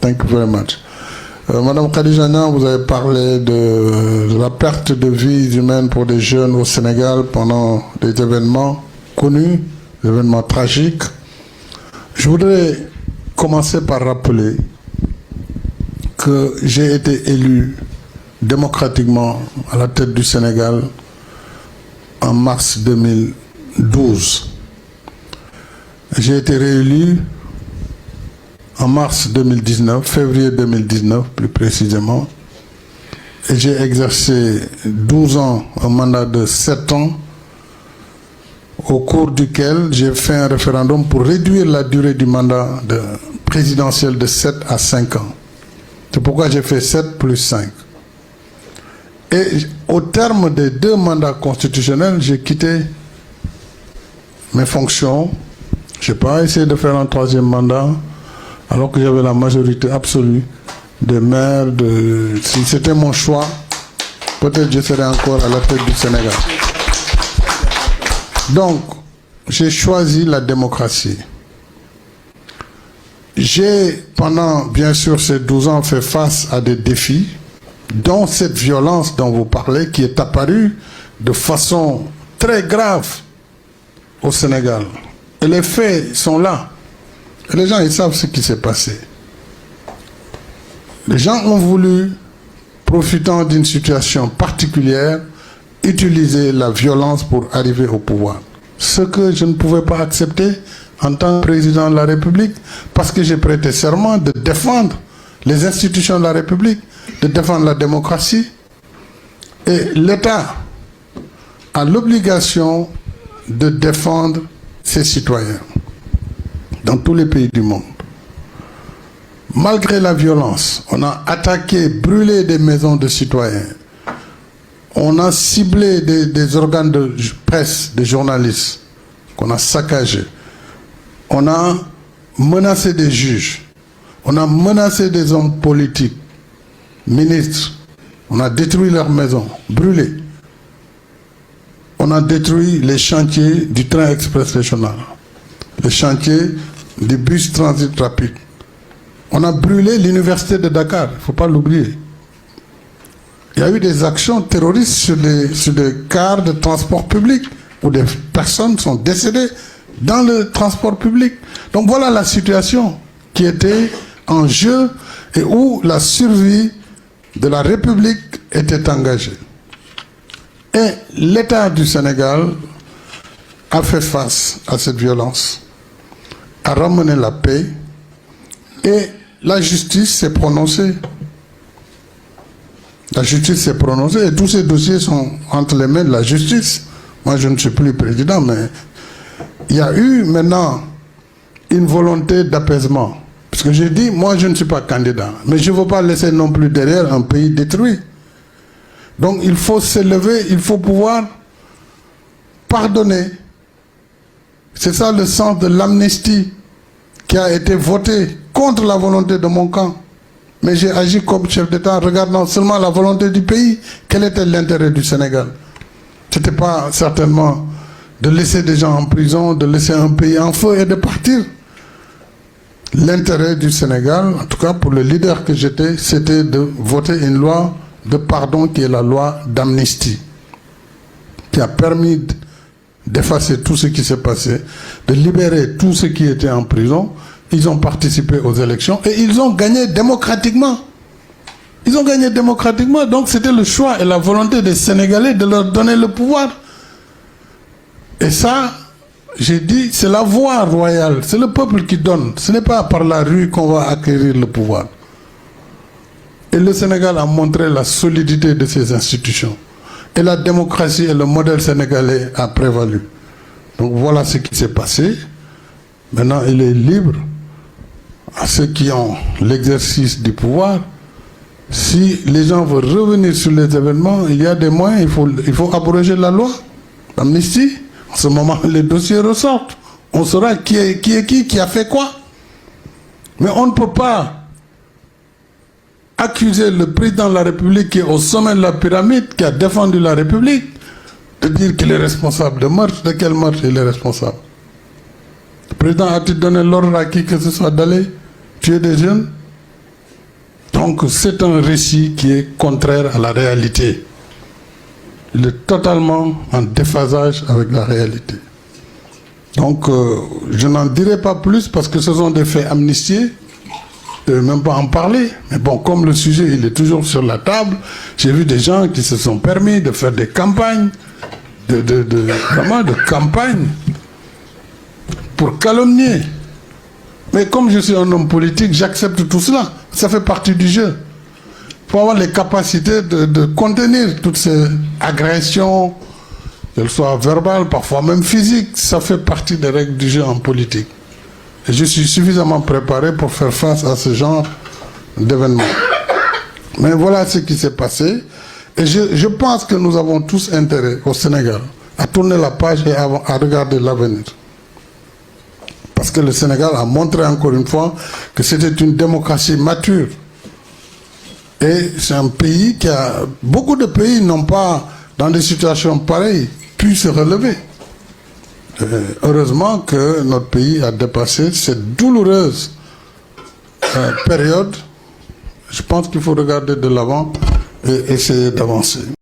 Thank you very much. Madame Khadija Niang, vous avez parlé de la perte de vies humaines pour des jeunes au Sénégal pendant des événements connus, des événements tragiques. Je voudrais commencer par rappeler que j'ai été élu démocratiquement à la tête du Sénégal en mars 2012. J'ai été réélu en mars 2019, février 2019 plus précisément, et j'ai exercé 12 ans, un mandat de 7 ans, au cours duquel j'ai fait un référendum pour réduire la durée du mandat présidentiel de 7 à 5 ans. C'est pourquoi j'ai fait 7 plus 5. Et au terme des 2 mandats constitutionnels, j'ai quitté mes fonctions. Je n'ai pas essayé de faire un 3e mandat, alors que j'avais la majorité absolue des maires. Si c'était mon choix, peut-être je serais encore à la tête du Sénégal. Donc, j'ai choisi la démocratie. J'ai, pendant, bien sûr, ces 12 ans, fait face à des défis, dont cette violence dont vous parlez, qui est apparue de façon très grave au Sénégal. Et les faits sont là. Et les gens, ils savent ce qui s'est passé. Les gens ont voulu, profitant d'une situation particulière, utiliser la violence pour arriver au pouvoir. Ce que je ne pouvais pas accepter en tant que président de la République, parce que j'ai prêté serment de défendre les institutions de la République, de défendre la démocratie. Et l'État a l'obligation de défendre ses citoyens dans tous les pays du monde. Malgré la violence, on a attaqué, brûlé des maisons de citoyens. On a ciblé des organes de presse, des journalistes, qu'on a saccagés. On a menacé des juges. On a menacé des hommes politiques, ministres. On a détruit leurs maisons, brûlé. On a détruit les chantiers du train express régional, les chantiers du bus transit rapide. On a brûlé l'université de Dakar, il ne faut pas l'oublier. Il y a eu des actions terroristes sur des cars de transport public où des personnes sont décédées dans le transport public. Donc voilà la situation qui était en jeu et où la survie de la République était engagée. Et l'État du Sénégal a fait face à cette violence, a ramené la paix et la justice s'est prononcée. La justice s'est prononcée et tous ces dossiers sont entre les mains de la justice. Moi, je ne suis plus président, mais il y a eu maintenant une volonté d'apaisement. Parce que j'ai dit, moi, je ne suis pas candidat, mais je ne veux pas laisser non plus derrière un pays détruit. Donc, il faut s'élever, il faut pouvoir pardonner. C'est ça le sens de l'amnistie qui a été votée contre la volonté de mon camp. Mais j'ai agi comme chef d'État en regardant seulement la volonté du pays. Quel était l'intérêt du Sénégal? Ce n'était pas certainement de laisser des gens en prison, de laisser un pays en feu et de partir. L'intérêt du Sénégal, en tout cas pour le leader que j'étais, c'était de voter une loi de pardon qui est la loi d'amnistie, qui a permis d'effacer tout ce qui s'est passé, de libérer tous ceux qui étaient en prison. Ils ont participé aux élections et ils ont gagné démocratiquement. Ils ont gagné démocratiquement, donc c'était le choix et la volonté des Sénégalais de leur donner le pouvoir. Et ça, j'ai dit, c'est la voie royale, c'est le peuple qui donne. Ce n'est pas par la rue qu'on va acquérir le pouvoir. Et le Sénégal a montré la solidité de ses institutions. Et la démocratie et le modèle sénégalais a prévalu. Donc voilà ce qui s'est passé. Maintenant, il est libre à ceux qui ont l'exercice du pouvoir. Si les gens veulent revenir sur les événements, il y a des moyens, il faut abroger la loi d'amnistie. En ce moment, les dossiers ressortent. On saura qui a fait quoi. Mais on ne peut pas accuser le président de la République qui est au sommet de la pyramide, qui a défendu la République, de dire qu'il est responsable de meurtre. De quel meurtre il est responsable? Le président a-t-il donné l'ordre à qui que ce soit d'aller tuer des jeunes? Donc c'est un récit qui est contraire à la réalité. Il est totalement en déphasage avec la réalité. Donc je n'en dirai pas plus parce que ce sont des faits amnistiés. Je ne vais même pas en parler. Mais bon, comme le sujet il est toujours sur la table, j'ai vu des gens qui se sont permis de faire des campagnes, vraiment de campagnes pour calomnier. Mais comme je suis un homme politique, j'accepte tout cela. Ça fait partie du jeu. Il faut avoir les capacités de contenir toutes ces agressions, qu'elles soient verbales, parfois même physiques. Ça fait partie des règles du jeu en politique. Et je suis suffisamment préparé pour faire face à ce genre d'événements. Mais voilà ce qui s'est passé. Et je pense que nous avons tous intérêt au Sénégal à tourner la page et à regarder l'avenir. Parce que le Sénégal a montré encore une fois que c'était une démocratie mature. Et c'est un pays qui a... Beaucoup de pays n'ont pas, dans des situations pareilles, pu se relever. Heureusement que notre pays a dépassé cette douloureuse période. Je pense qu'il faut regarder de l'avant et essayer d'avancer.